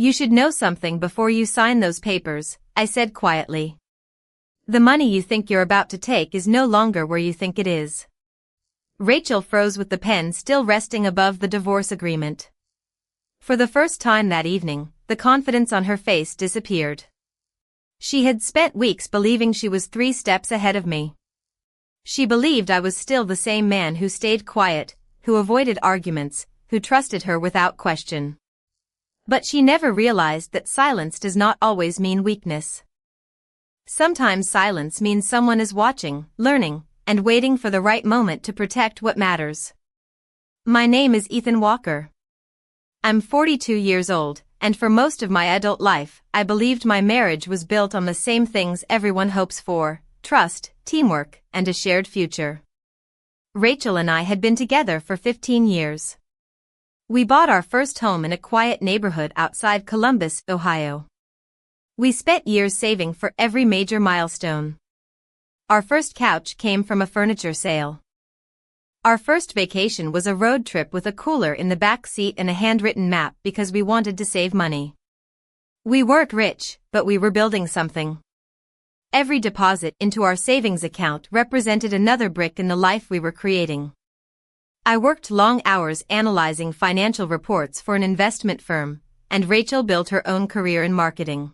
You should know something before you sign those papers, I said quietly. The money you think you're about to take is no longer where you think it is. Rachel froze with the pen still resting above the divorce agreement. For the first time that evening, the confidence on her face disappeared. She had spent weeks believing she was 3 steps ahead of me. She believed I was still the same man who stayed quiet, who avoided arguments, who trusted her without question. But she never realized that silence does not always mean weakness. Sometimes silence means someone is watching, learning, and waiting for the right moment to protect what matters. My name is Ethan Walker. I'm 42 years old, and for most of my adult life, I believed my marriage was built on the same things everyone hopes for: trust, teamwork, and a shared future. Rachel and I had been together for 15 years. We bought our first home in a quiet neighborhood outside Columbus, Ohio. We spent years saving for every major milestone. Our first couch came from a furniture sale. Our first vacation was a road trip with a cooler in the back seat and a handwritten map because we wanted to save money. We weren't rich, but we were building something. Every deposit into our savings account represented another brick in the life we were creating. I worked long hours analyzing financial reports for an investment firm, and Rachel built her own career in marketing.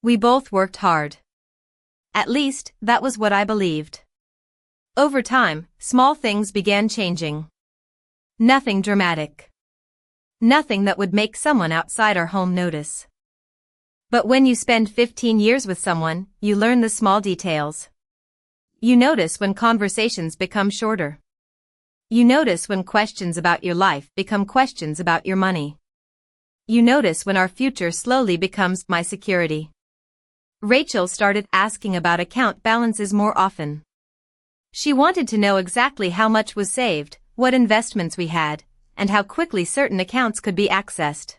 We both worked hard. At least, that was what I believed. Over time, small things began changing. Nothing dramatic. Nothing that would make someone outside our home notice. But when you spend 15 years with someone, you learn the small details. You notice when conversations become shorter. You notice when questions about your life become questions about your money. You notice when our future slowly becomes my security. Rachel started asking about account balances more often. She wanted to know exactly how much was saved, what investments we had, and how quickly certain accounts could be accessed.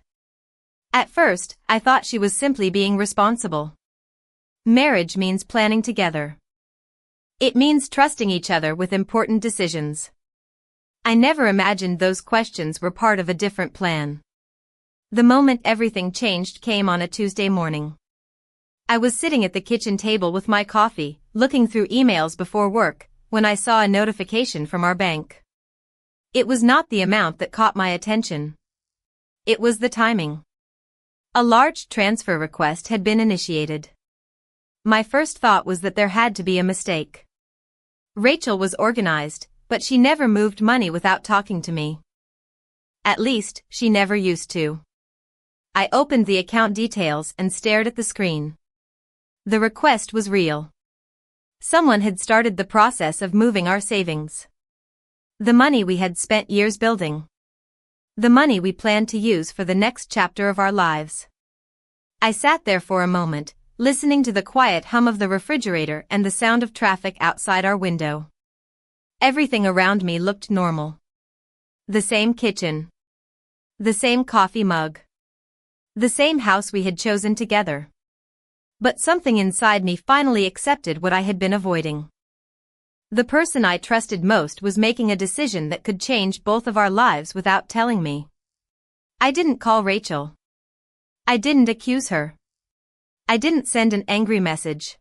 At first, I thought she was simply being responsible. Marriage means planning together. It means trusting each other with important decisions. I never imagined those questions were part of a different plan. The moment everything changed came on a Tuesday morning. I was sitting at the kitchen table with my coffee, looking through emails before work, when I saw a notification from our bank. It was not the amount that caught my attention. It was the timing. A large transfer request had been initiated. My first thought was that there had to be a mistake. Rachel was organized, but she never moved money without talking to me. At least, she never used to. I opened the account details and stared at the screen. The request was real. Someone had started the process of moving our savings. The money we had spent years building. The money we planned to use for the next chapter of our lives. I sat there for a moment, listening to the quiet hum of the refrigerator and the sound of traffic outside our window. Everything around me looked normal. The same kitchen. The same coffee mug. The same house we had chosen together. But something inside me finally accepted what I had been avoiding. The person I trusted most was making a decision that could change both of our lives without telling me. I didn't call Rachel. I didn't accuse her. I didn't send an angry message.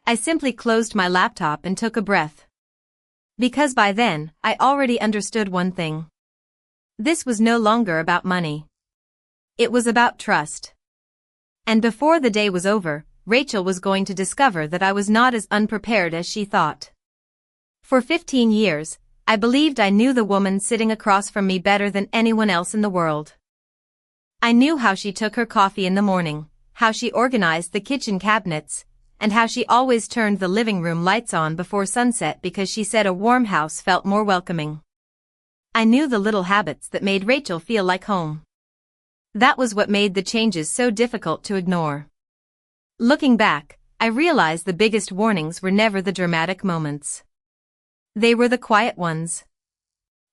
I simply closed my laptop and took a breath. Because by then, I already understood one thing. This was no longer about money. It was about trust. And before the day was over, Rachel was going to discover that I was not as unprepared as she thought. For 15 years, I believed I knew the woman sitting across from me better than anyone else in the world. I knew how she took her coffee in the morning, how she organized the kitchen cabinets, and how she always turned the living room lights on before sunset because she said a warm house felt more welcoming. I knew the little habits that made Rachel feel like home. That was what made the changes so difficult to ignore. Looking back, I realized the biggest warnings were never the dramatic moments. They were the quiet ones.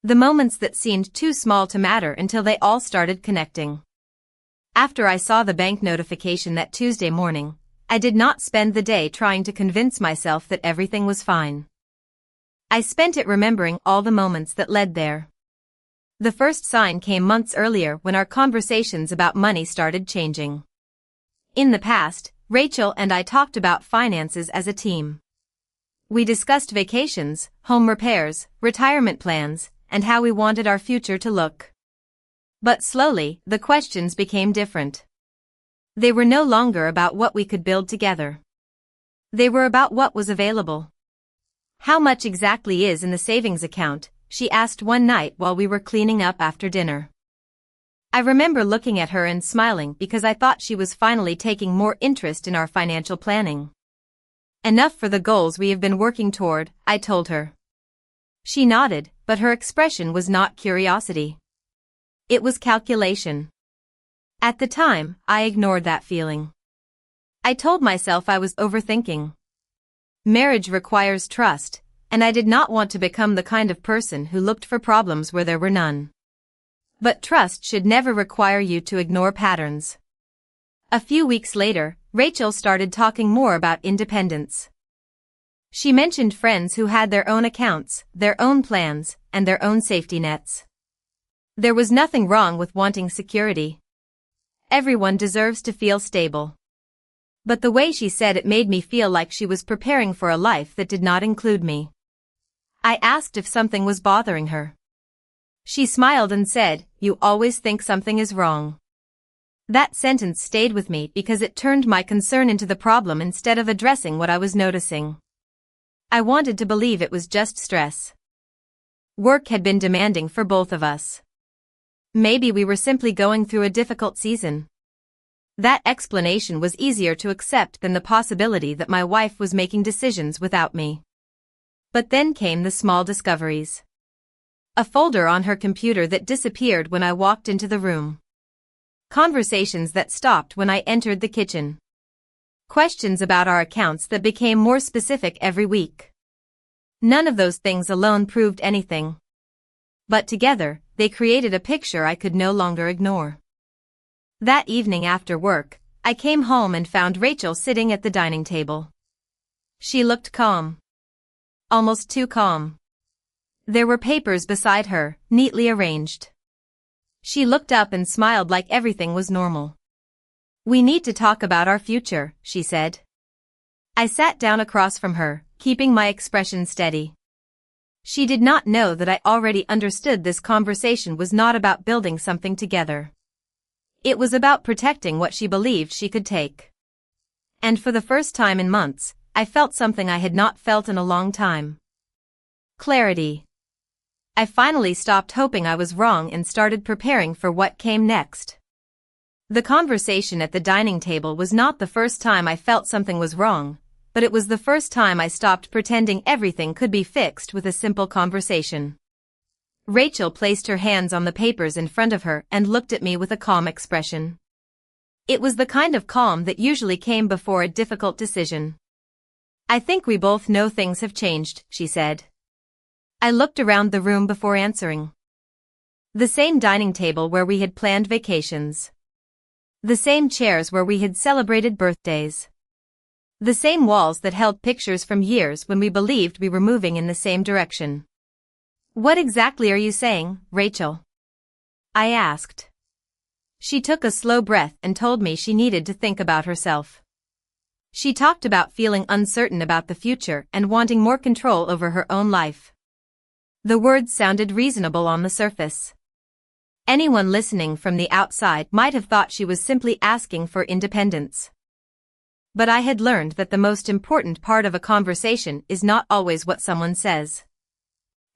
The moments that seemed too small to matter until they all started connecting. After I saw the bank notification that Tuesday morning, I did not spend the day trying to convince myself that everything was fine. I spent it remembering all the moments that led there. The first sign came months earlier when our conversations about money started changing. In the past, Rachel and I talked about finances as a team. We discussed vacations, home repairs, retirement plans, and how we wanted our future to look. But slowly, the questions became different. They were no longer about what we could build together. They were about what was available. "How much exactly is in the savings account?" she asked one night while we were cleaning up after dinner. I remember looking at her and smiling because I thought she was finally taking more interest in our financial planning. "Enough for the goals we have been working toward," I told her. She nodded, but her expression was not curiosity. It was calculation. At the time, I ignored that feeling. I told myself I was overthinking. Marriage requires trust, and I did not want to become the kind of person who looked for problems where there were none. But trust should never require you to ignore patterns. A few weeks later, Rachel started talking more about independence. She mentioned friends who had their own accounts, their own plans, and their own safety nets. There was nothing wrong with wanting security. Everyone deserves to feel stable. But the way she said it made me feel like she was preparing for a life that did not include me. I asked if something was bothering her. She smiled and said, "You always think something is wrong." That sentence stayed with me because it turned my concern into the problem instead of addressing what I was noticing. I wanted to believe it was just stress. Work had been demanding for both of us. Maybe we were simply going through a difficult season. That explanation was easier to accept than the possibility that my wife was making decisions without me. But then came the small discoveries. A folder on her computer that disappeared when I walked into the room. Conversations that stopped when I entered the kitchen. Questions about our accounts that became more specific every week. None of those things alone proved anything. But together, they created a picture I could no longer ignore. That evening after work, I came home and found Rachel sitting at the dining table. She looked calm. Almost too calm. There were papers beside her, neatly arranged. She looked up and smiled like everything was normal. "We need to talk about our future," she said. I sat down across from her, keeping my expression steady. She did not know that I already understood this conversation was not about building something together. It was about protecting what she believed she could take. And for the first time in months, I felt something I had not felt in a long time. Clarity. I finally stopped hoping I was wrong and started preparing for what came next. The conversation at the dining table was not the first time I felt something was wrong, but it was the first time I stopped pretending everything could be fixed with a simple conversation. Rachel placed her hands on the papers in front of her and looked at me with a calm expression. It was the kind of calm that usually came before a difficult decision. "I think we both know things have changed," she said. I looked around the room before answering. The same dining table where we had planned vacations. The same chairs where we had celebrated birthdays. The same walls that held pictures from years when we believed we were moving in the same direction. "What exactly are you saying, Rachel?" I asked. She took a slow breath and told me she needed to think about herself. She talked about feeling uncertain about the future and wanting more control over her own life. The words sounded reasonable on the surface. Anyone listening from the outside might have thought she was simply asking for independence. But I had learned that the most important part of a conversation is not always what someone says.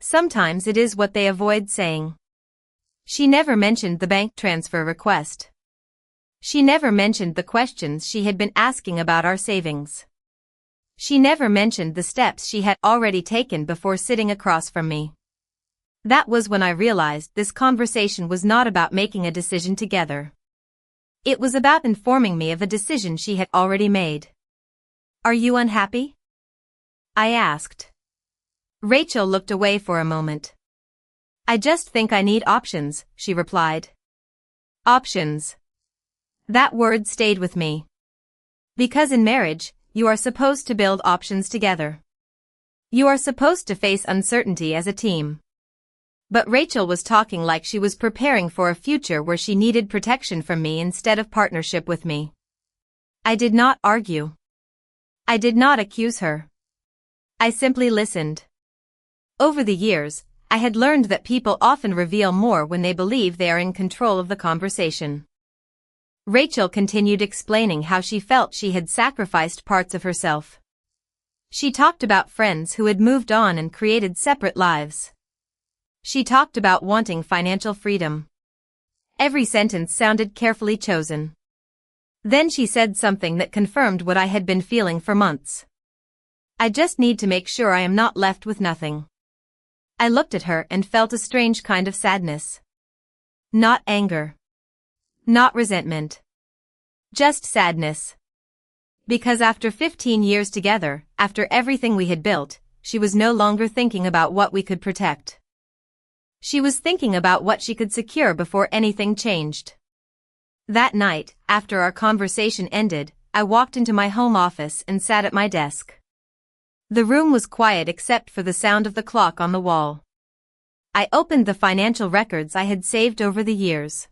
Sometimes it is what they avoid saying. She never mentioned the bank transfer request. She never mentioned the questions she had been asking about our savings. She never mentioned the steps she had already taken before sitting across from me. That was when I realized this conversation was not about making a decision together. It was about informing me of a decision she had already made. "Are you unhappy?" I asked. Rachel looked away for a moment. "I just think I need options," she replied. Options. That word stayed with me. Because in marriage, you are supposed to build options together. You are supposed to face uncertainty as a team. But Rachel was talking like she was preparing for a future where she needed protection from me instead of partnership with me. I did not argue. I did not accuse her. I simply listened. Over the years, I had learned that people often reveal more when they believe they are in control of the conversation. Rachel continued explaining how she felt she had sacrificed parts of herself. She talked about friends who had moved on and created separate lives. She talked about wanting financial freedom. Every sentence sounded carefully chosen. Then she said something that confirmed what I had been feeling for months. I just need to make sure I am not left with nothing. I looked at her and felt a strange kind of sadness. Not anger. Not resentment. Just sadness. Because after 15 years together, after everything we had built, she was no longer thinking about what we could protect. She was thinking about what she could secure before anything changed. That night, after our conversation ended, I walked into my home office and sat at my desk. The room was quiet except for the sound of the clock on the wall. I opened the financial records I had saved over the years.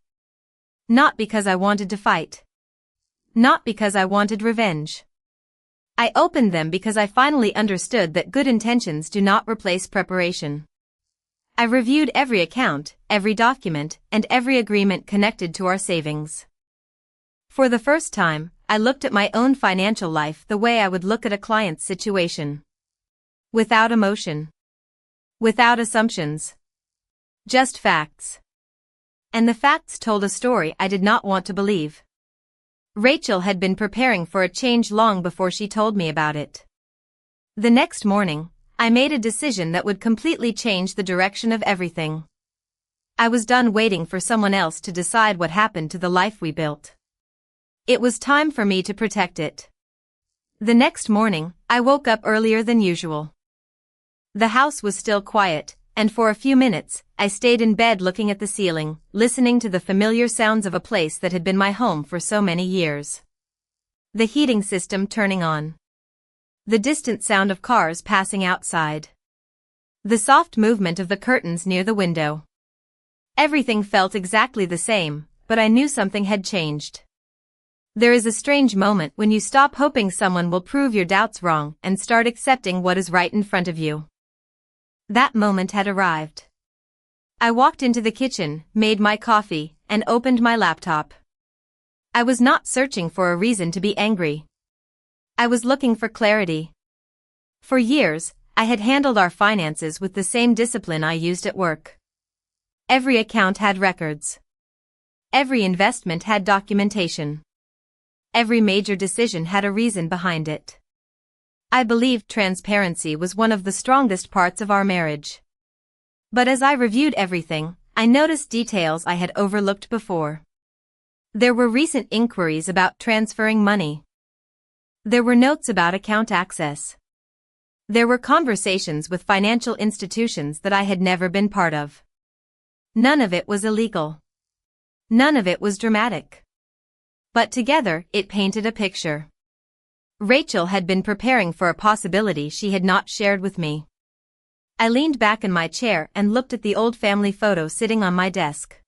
Not because I wanted to fight. Not because I wanted revenge. I opened them because I finally understood that good intentions do not replace preparation. I reviewed every account, every document, and every agreement connected to our savings. For the first time, I looked at my own financial life the way I would look at a client's situation. Without emotion. Without assumptions. Just facts. And the facts told a story I did not want to believe. Rachel had been preparing for a change long before she told me about it. The next morning, I made a decision that would completely change the direction of everything. I was done waiting for someone else to decide what happened to the life we built. It was time for me to protect it. The next morning, I woke up earlier than usual. The house was still quiet, and for a few minutes, I stayed in bed looking at the ceiling, listening to the familiar sounds of a place that had been my home for so many years. The heating system turning on. The distant sound of cars passing outside. The soft movement of the curtains near the window. Everything felt exactly the same, but I knew something had changed. There is a strange moment when you stop hoping someone will prove your doubts wrong and start accepting what is right in front of you. That moment had arrived. I walked into the kitchen, made my coffee, and opened my laptop. I was not searching for a reason to be angry. I was looking for clarity. For years, I had handled our finances with the same discipline I used at work. Every account had records. Every investment had documentation. Every major decision had a reason behind it. I believed transparency was one of the strongest parts of our marriage. But as I reviewed everything, I noticed details I had overlooked before. There were recent inquiries about transferring money. There were notes about account access. There were conversations with financial institutions that I had never been part of. None of it was illegal. None of it was dramatic. But together, it painted a picture. Rachel had been preparing for a possibility she had not shared with me. I leaned back in my chair and looked at the old family photo sitting on my desk.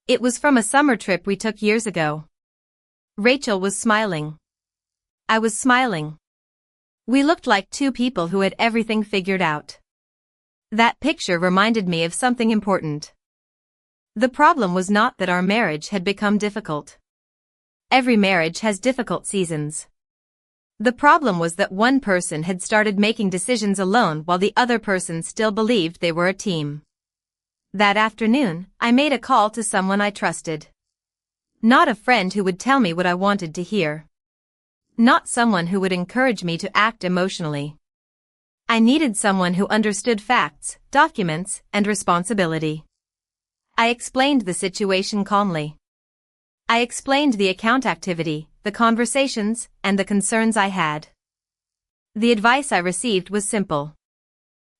It was from a summer trip we took years ago. Rachel was smiling. I was smiling. We looked like two people who had everything figured out. That picture reminded me of something important. The problem was not that our marriage had become difficult. Every marriage has difficult seasons. The problem was that one person had started making decisions alone while the other person still believed they were a team. That afternoon, I made a call to someone I trusted. Not a friend who would tell me what I wanted to hear. Not someone who would encourage me to act emotionally. I needed someone who understood facts, documents, and responsibility. I explained the situation calmly. I explained the account activity, the conversations, and the concerns I had. The advice I received was simple.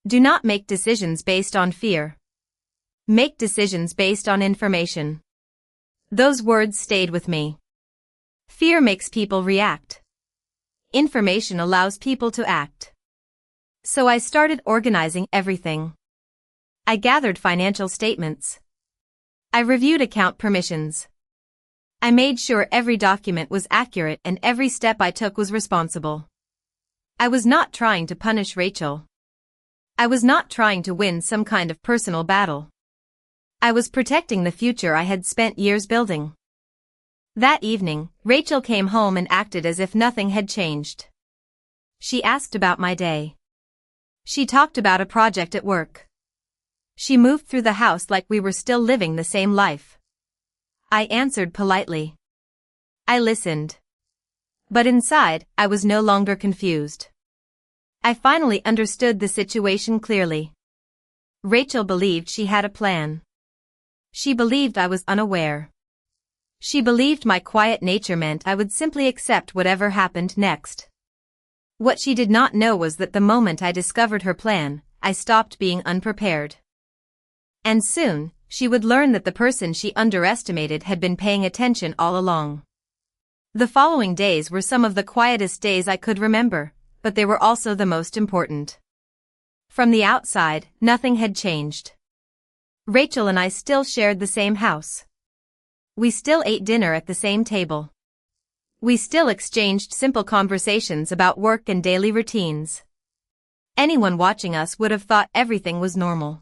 Do not make decisions based on fear. Make decisions based on information. Those words stayed with me. Fear makes people react. Information allows people to act. So I started organizing everything. I gathered financial statements. I reviewed account permissions. I made sure every document was accurate and every step I took was responsible. I was not trying to punish Rachel. I was not trying to win some kind of personal battle. I was protecting the future I had spent years building. That evening, Rachel came home and acted as if nothing had changed. She asked about my day. She talked about a project at work. She moved through the house like we were still living the same life. I answered politely. I listened. But inside, I was no longer confused. I finally understood the situation clearly. Rachel believed she had a plan. She believed I was unaware. She believed my quiet nature meant I would simply accept whatever happened next. What she did not know was that the moment I discovered her plan, I stopped being unprepared. And soon, she would learn that the person she underestimated had been paying attention all along. The following days were some of the quietest days I could remember, but they were also the most important. From the outside, nothing had changed. Rachel and I still shared the same house. We still ate dinner at the same table. We still exchanged simple conversations about work and daily routines. Anyone watching us would have thought everything was normal.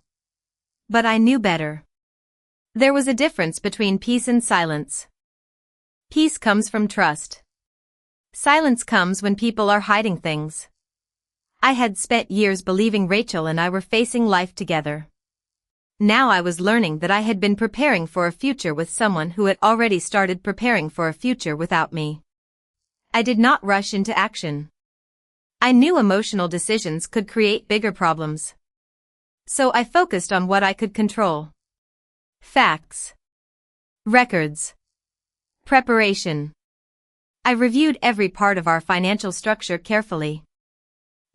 But I knew better. There was a difference between peace and silence. Peace comes from trust. Silence comes when people are hiding things. I had spent years believing Rachel and I were facing life together. Now I was learning that I had been preparing for a future with someone who had already started preparing for a future without me. I did not rush into action. I knew emotional decisions could create bigger problems. So I focused on what I could control. Facts. Records. Preparation. I reviewed every part of our financial structure carefully.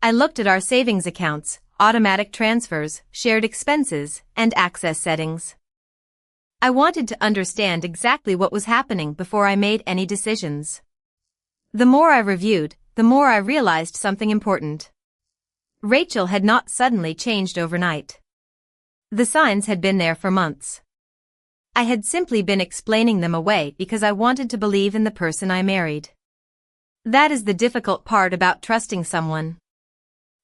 I looked at our savings accounts, automatic transfers, shared expenses, and access settings. I wanted to understand exactly what was happening before I made any decisions. The more I reviewed, the more I realized something important. Rachel had not suddenly changed overnight. The signs had been there for months. I had simply been explaining them away because I wanted to believe in the person I married. That is the difficult part about trusting someone.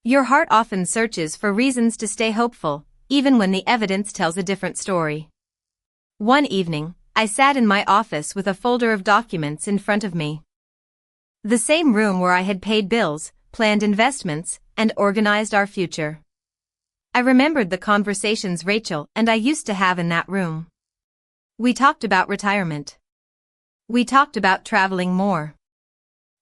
Your heart often searches for reasons to stay hopeful, even when the evidence tells a different story. One evening, I sat in my office with a folder of documents in front of me. The same room where I had paid bills, planned investments, and organized our future. I remembered the conversations Rachel and I used to have in that room. We talked about retirement. We talked about traveling more.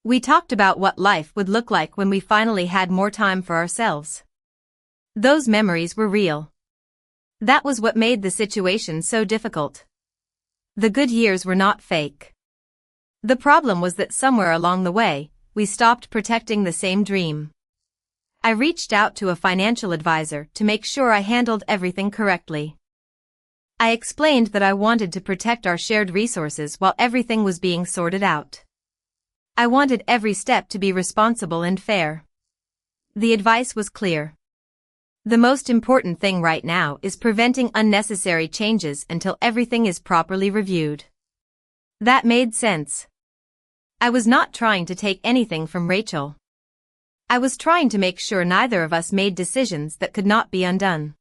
We talked about what life would look like when we finally had more time for ourselves. Those memories were real. That was what made the situation so difficult. The good years were not fake. The problem was that somewhere along the way, we stopped protecting the same dream. I reached out to a financial advisor to make sure I handled everything correctly. I explained that I wanted to protect our shared resources while everything was being sorted out. I wanted every step to be responsible and fair. The advice was clear. The most important thing right now is preventing unnecessary changes until everything is properly reviewed. That made sense. I was not trying to take anything from Rachel. I was trying to make sure neither of us made decisions that could not be undone.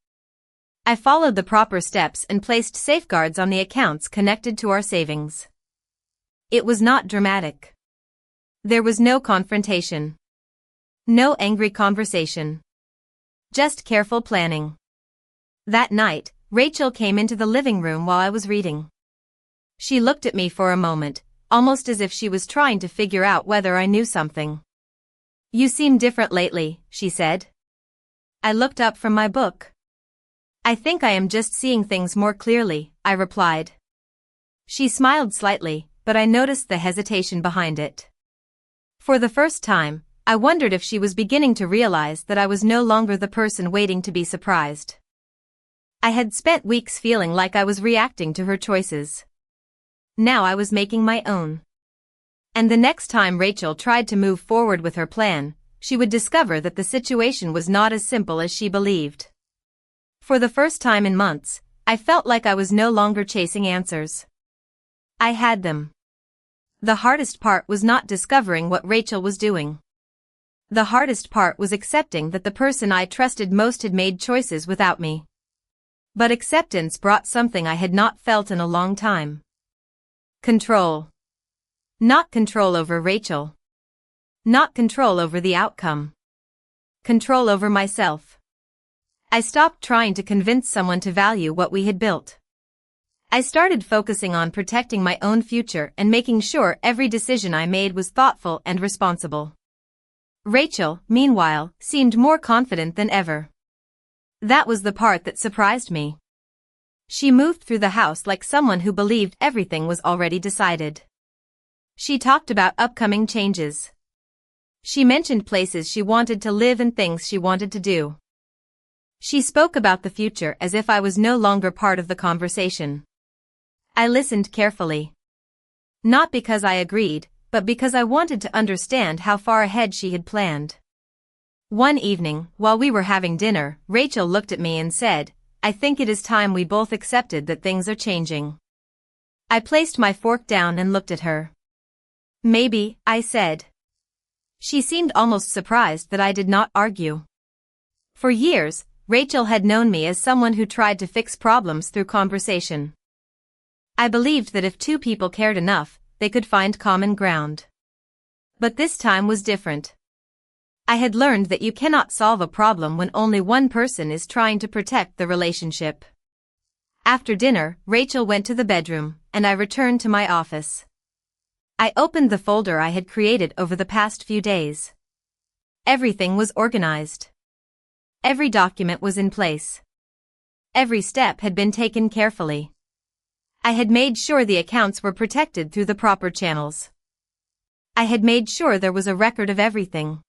I followed the proper steps and placed safeguards on the accounts connected to our savings. It was not dramatic. There was no confrontation. No angry conversation. Just careful planning. That night, Rachel came into the living room while I was reading. She looked at me for a moment, almost as if she was trying to figure out whether I knew something. "You seem different lately," she said. I looked up from my book. "I think I am just seeing things more clearly," I replied. She smiled slightly, but I noticed the hesitation behind it. For the first time, I wondered if she was beginning to realize that I was no longer the person waiting to be surprised. I had spent weeks feeling like I was reacting to her choices. Now I was making my own. And the next time Rachel tried to move forward with her plan, she would discover that the situation was not as simple as she believed. For the first time in months, I felt like I was no longer chasing answers. I had them. The hardest part was not discovering what Rachel was doing. The hardest part was accepting that the person I trusted most had made choices without me. But acceptance brought something I had not felt in a long time. Control. Not control over Rachel. Not control over the outcome. Control over myself. I stopped trying to convince someone to value what we had built. I started focusing on protecting my own future and making sure every decision I made was thoughtful and responsible. Rachel, meanwhile, seemed more confident than ever. That was the part that surprised me. She moved through the house like someone who believed everything was already decided. She talked about upcoming changes. She mentioned places she wanted to live and things she wanted to do. She spoke about the future as if I was no longer part of the conversation. I listened carefully. Not because I agreed, but because I wanted to understand how far ahead she had planned. One evening, while we were having dinner, Rachel looked at me and said, "I think it is time we both accepted that things are changing." I placed my fork down and looked at her. "Maybe," I said. She seemed almost surprised that I did not argue. For years, Rachel had known me as someone who tried to fix problems through conversation. I believed that if two people cared enough, they could find common ground. But this time was different. I had learned that you cannot solve a problem when only one person is trying to protect the relationship. After dinner, Rachel went to the bedroom, and I returned to my office. I opened the folder I had created over the past few days. Everything was organized. Every document was in place. Every step had been taken carefully. I had made sure the accounts were protected through the proper channels. I had made sure there was a record of everything.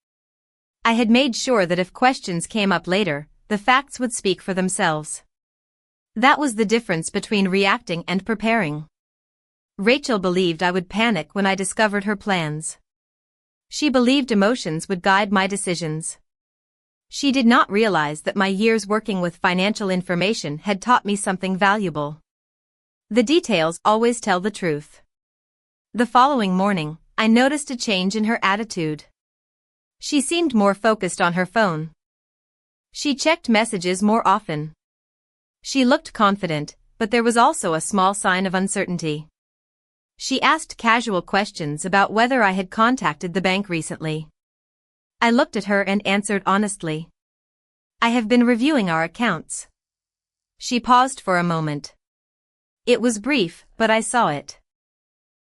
I had made sure that if questions came up later, the facts would speak for themselves. That was the difference between reacting and preparing. Rachel believed I would panic when I discovered her plans. She believed emotions would guide my decisions. She did not realize that my years working with financial information had taught me something valuable. The details always tell the truth. The following morning, I noticed a change in her attitude. She seemed more focused on her phone. She checked messages more often. She looked confident, but there was also a small sign of uncertainty. She asked casual questions about whether I had contacted the bank recently. I looked at her and answered honestly. "I have been reviewing our accounts." She paused for a moment. It was brief, but I saw it.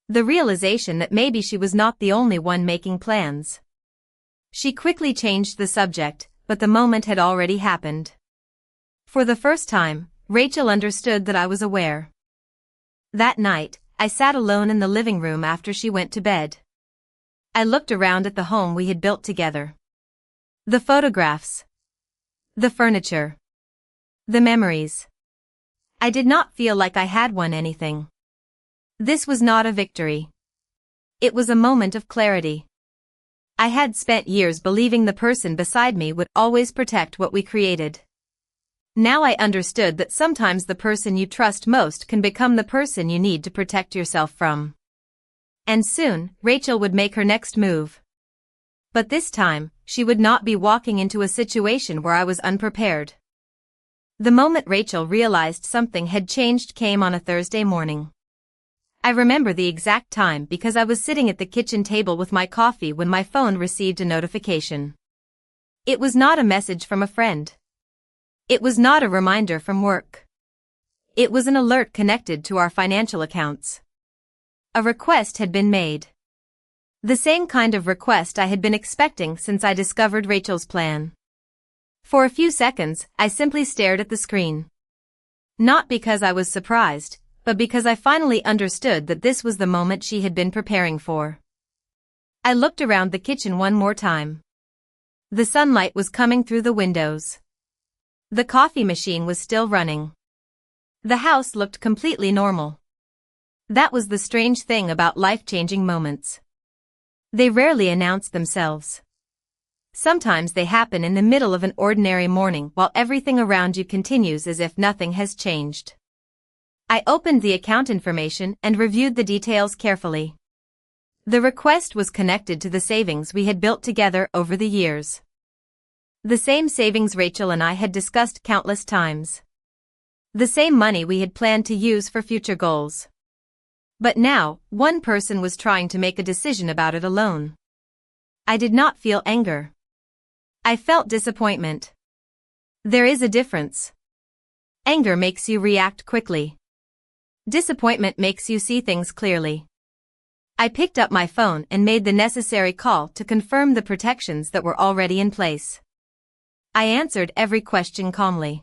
The realization that maybe she was not the only one making plans. She quickly changed the subject, but the moment had already happened. For the first time, Rachel understood that I was aware. That night, I sat alone in the living room after she went to bed. I looked around at the home we had built together. The photographs. The furniture. The memories. I did not feel like I had won anything. This was not a victory. It was a moment of clarity. I had spent years believing the person beside me would always protect what we created. Now I understood that sometimes the person you trust most can become the person you need to protect yourself from. And soon, Rachel would make her next move. But this time, she would not be walking into a situation where I was unprepared. The moment Rachel realized something had changed came on a Thursday morning. I remember the exact time because I was sitting at the kitchen table with my coffee when my phone received a notification. It was not a message from a friend. It was not a reminder from work. It was an alert connected to our financial accounts. A request had been made. The same kind of request I had been expecting since I discovered Rachel's plan. For a few seconds, I simply stared at the screen. Not because I was surprised, but because I finally understood that this was the moment she had been preparing for. I looked around the kitchen one more time. The sunlight was coming through the windows. The coffee machine was still running. The house looked completely normal. That was the strange thing about life-changing moments. They rarely announce themselves. Sometimes they happen in the middle of an ordinary morning while everything around you continues as if nothing has changed. I opened the account information and reviewed the details carefully. The request was connected to the savings we had built together over the years. The same savings Rachel and I had discussed countless times. The same money we had planned to use for future goals. But now, one person was trying to make a decision about it alone. I did not feel anger. I felt disappointment. There is a difference. Anger makes you react quickly. Disappointment makes you see things clearly. I picked up my phone and made the necessary call to confirm the protections that were already in place. I answered every question calmly.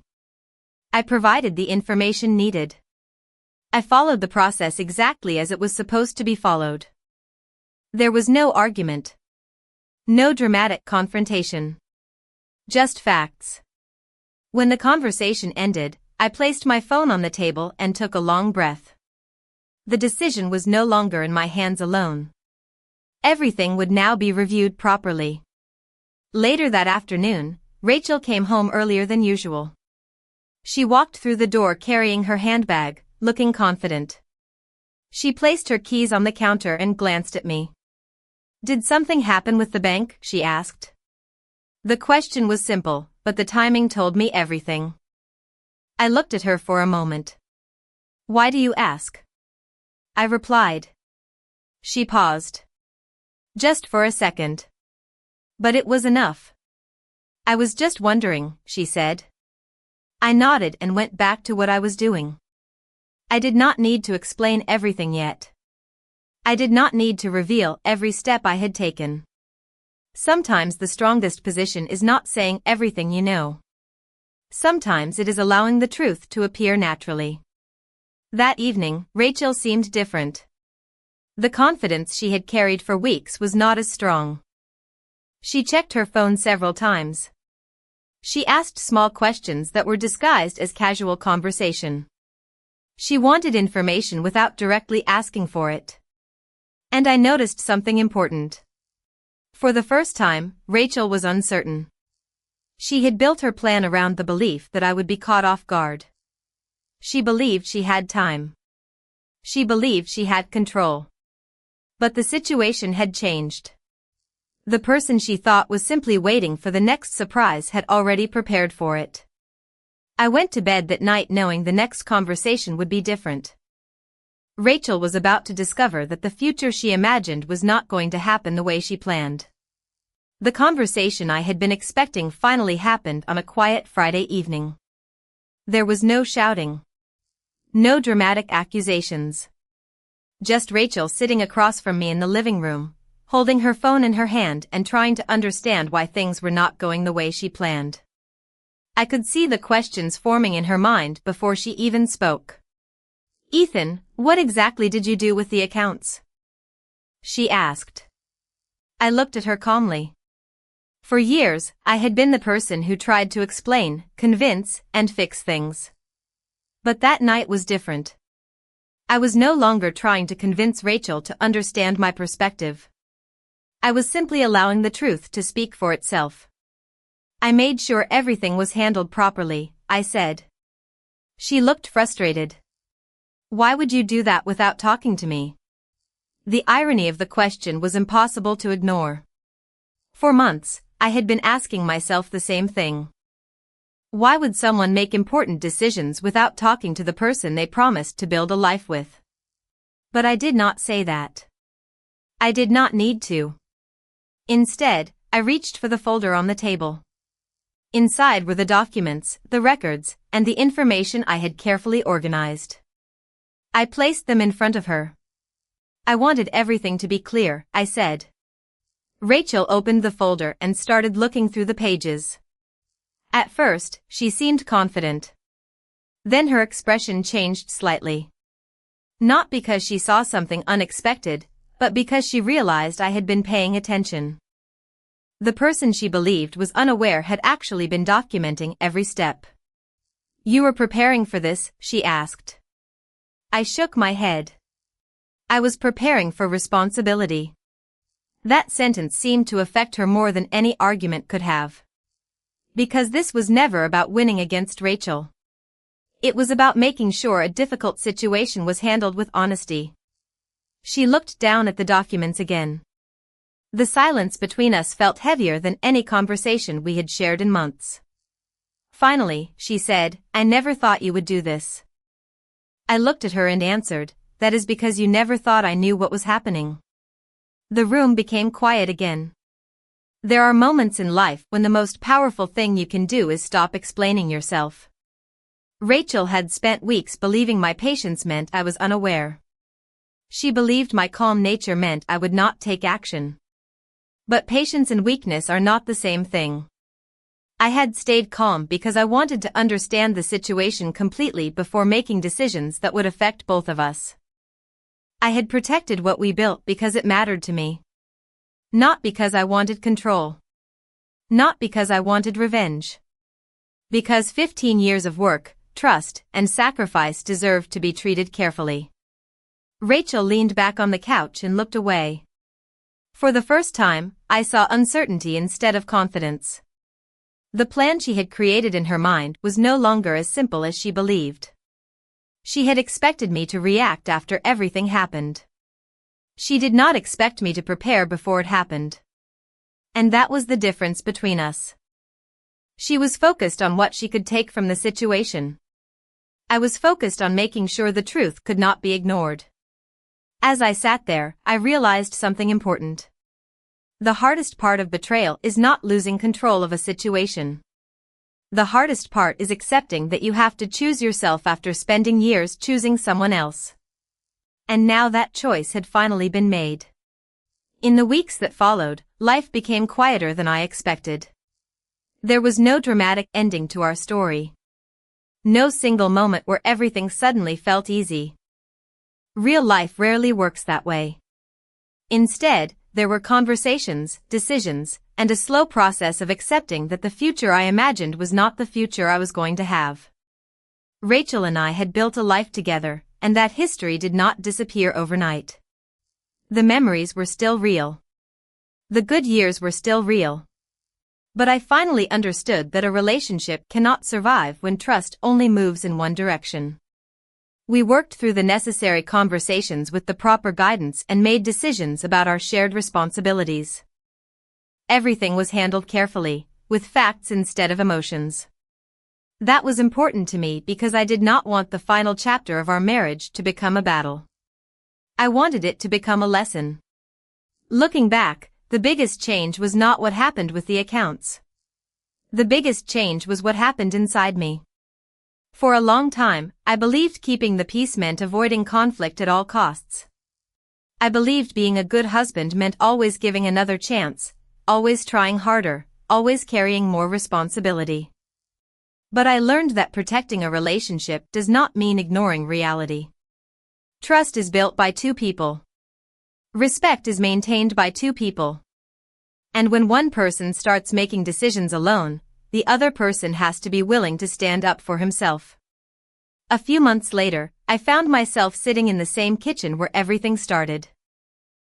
I provided the information needed. I followed the process exactly as it was supposed to be followed. There was no argument. No dramatic confrontation. Just facts. When the conversation ended, I placed my phone on the table and took a long breath. The decision was no longer in my hands alone. Everything would now be reviewed properly. Later that afternoon, Rachel came home earlier than usual. She walked through the door carrying her handbag, looking confident. She placed her keys on the counter and glanced at me. "Did something happen with the bank?" she asked. The question was simple, but the timing told me everything. I looked at her for a moment. "Why do you ask?" I replied. She paused. Just for a second. But it was enough. "I was just wondering," she said. I nodded and went back to what I was doing. I did not need to explain everything yet. I did not need to reveal every step I had taken. Sometimes the strongest position is not saying everything you know. Sometimes it is allowing the truth to appear naturally. That evening, Rachel seemed different. The confidence she had carried for weeks was not as strong. She checked her phone several times. She asked small questions that were disguised as casual conversation. She wanted information without directly asking for it. And I noticed something important. For the first time, Rachel was uncertain. She had built her plan around the belief that I would be caught off guard. She believed she had time. She believed she had control. But the situation had changed. The person she thought was simply waiting for the next surprise had already prepared for it. I went to bed that night knowing the next conversation would be different. Rachel was about to discover that the future she imagined was not going to happen the way she planned. The conversation I had been expecting finally happened on a quiet Friday evening. There was no shouting. No dramatic accusations. Just Rachel sitting across from me in the living room, holding her phone in her hand and trying to understand why things were not going the way she planned. I could see the questions forming in her mind before she even spoke. "Ethan, what exactly did you do with the accounts?" she asked. I looked at her calmly. For years, I had been the person who tried to explain, convince, and fix things. But that night was different. I was no longer trying to convince Rachel to understand my perspective. I was simply allowing the truth to speak for itself. "I made sure everything was handled properly," I said. She looked frustrated. "Why would you do that without talking to me?" The irony of the question was impossible to ignore. For months, I had been asking myself the same thing. Why would someone make important decisions without talking to the person they promised to build a life with? But I did not say that. I did not need to. Instead, I reached for the folder on the table. Inside were the documents, the records, and the information I had carefully organized. I placed them in front of her. "I wanted everything to be clear," I said. Rachel opened the folder and started looking through the pages. At first, she seemed confident. Then her expression changed slightly. Not because she saw something unexpected, but because she realized I had been paying attention. The person she believed was unaware had actually been documenting every step. "You were preparing for this?" she asked. I shook my head. I was preparing for responsibility. That sentence seemed to affect her more than any argument could have. Because this was never about winning against Rachel. It was about making sure a difficult situation was handled with honesty. She looked down at the documents again. The silence between us felt heavier than any conversation we had shared in months. Finally, she said, "I never thought you would do this." I looked at her and answered, "That is because you never thought I knew what was happening." The room became quiet again. There are moments in life when the most powerful thing you can do is stop explaining yourself. Rachel had spent weeks believing my patience meant I was unaware. She believed my calm nature meant I would not take action. But patience and weakness are not the same thing. I had stayed calm because I wanted to understand the situation completely before making decisions that would affect both of us. I had protected what we built because it mattered to me. Not because I wanted control. Not because I wanted revenge. Because 15 years of work, trust, and sacrifice deserved to be treated carefully. Rachel leaned back on the couch and looked away. For the first time, I saw uncertainty instead of confidence. The plan she had created in her mind was no longer as simple as she believed. She had expected me to react after everything happened. She did not expect me to prepare before it happened. And that was the difference between us. She was focused on what she could take from the situation. I was focused on making sure the truth could not be ignored. As I sat there, I realized something important. The hardest part of betrayal is not losing control of a situation. The hardest part is accepting that you have to choose yourself after spending years choosing someone else. And now that choice had finally been made. In the weeks that followed, life became quieter than I expected. There was no dramatic ending to our story. No single moment where everything suddenly felt easy. Real life rarely works that way. Instead, there were conversations, decisions, and a slow process of accepting that the future I imagined was not the future I was going to have. Rachel and I had built a life together, and that history did not disappear overnight. The memories were still real. The good years were still real. But I finally understood that a relationship cannot survive when trust only moves in one direction. We worked through the necessary conversations with the proper guidance and made decisions about our shared responsibilities. Everything was handled carefully, with facts instead of emotions. That was important to me because I did not want the final chapter of our marriage to become a battle. I wanted it to become a lesson. Looking back, the biggest change was not what happened with the accounts. The biggest change was what happened inside me. For a long time, I believed keeping the peace meant avoiding conflict at all costs. I believed being a good husband meant always giving another chance, always trying harder, always carrying more responsibility. But I learned that protecting a relationship does not mean ignoring reality. Trust is built by two people. Respect is maintained by two people. And when one person starts making decisions alone, the other person has to be willing to stand up for himself. A few months later, I found myself sitting in the same kitchen where everything started.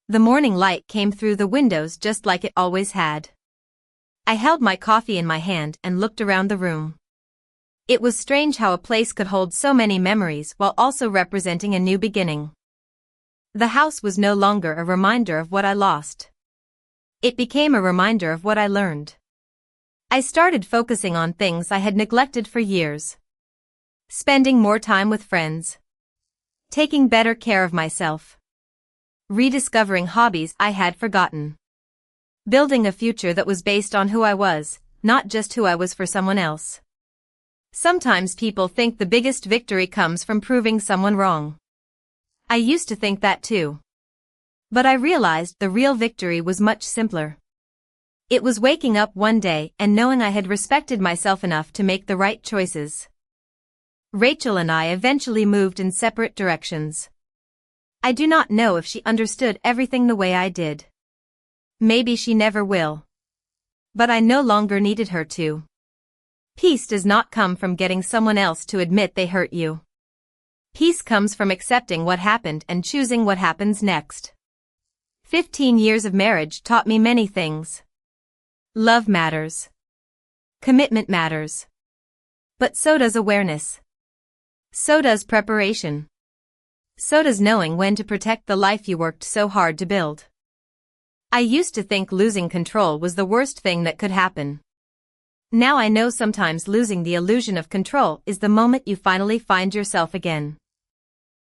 The morning light came through the windows just like it always had. I held my coffee in my hand and looked around the room. It was strange how a place could hold so many memories while also representing a new beginning. The house was no longer a reminder of what I lost. It became a reminder of what I learned. I started focusing on things I had neglected for years. Spending more time with friends. Taking better care of myself. Rediscovering hobbies I had forgotten. Building a future that was based on who I was, not just who I was for someone else. Sometimes people think the biggest victory comes from proving someone wrong. I used to think that too. But I realized the real victory was much simpler. It was waking up one day and knowing I had respected myself enough to make the right choices. Rachel and I eventually moved in separate directions. I do not know if she understood everything the way I did. Maybe she never will. But I no longer needed her to. Peace does not come from getting someone else to admit they hurt you. Peace comes from accepting what happened and choosing what happens next. 15 years of marriage taught me many things. Love matters. Commitment matters. But so does awareness. So does preparation. So does knowing when to protect the life you worked so hard to build. I used to think losing control was the worst thing that could happen. Now I know sometimes losing the illusion of control is the moment you finally find yourself again.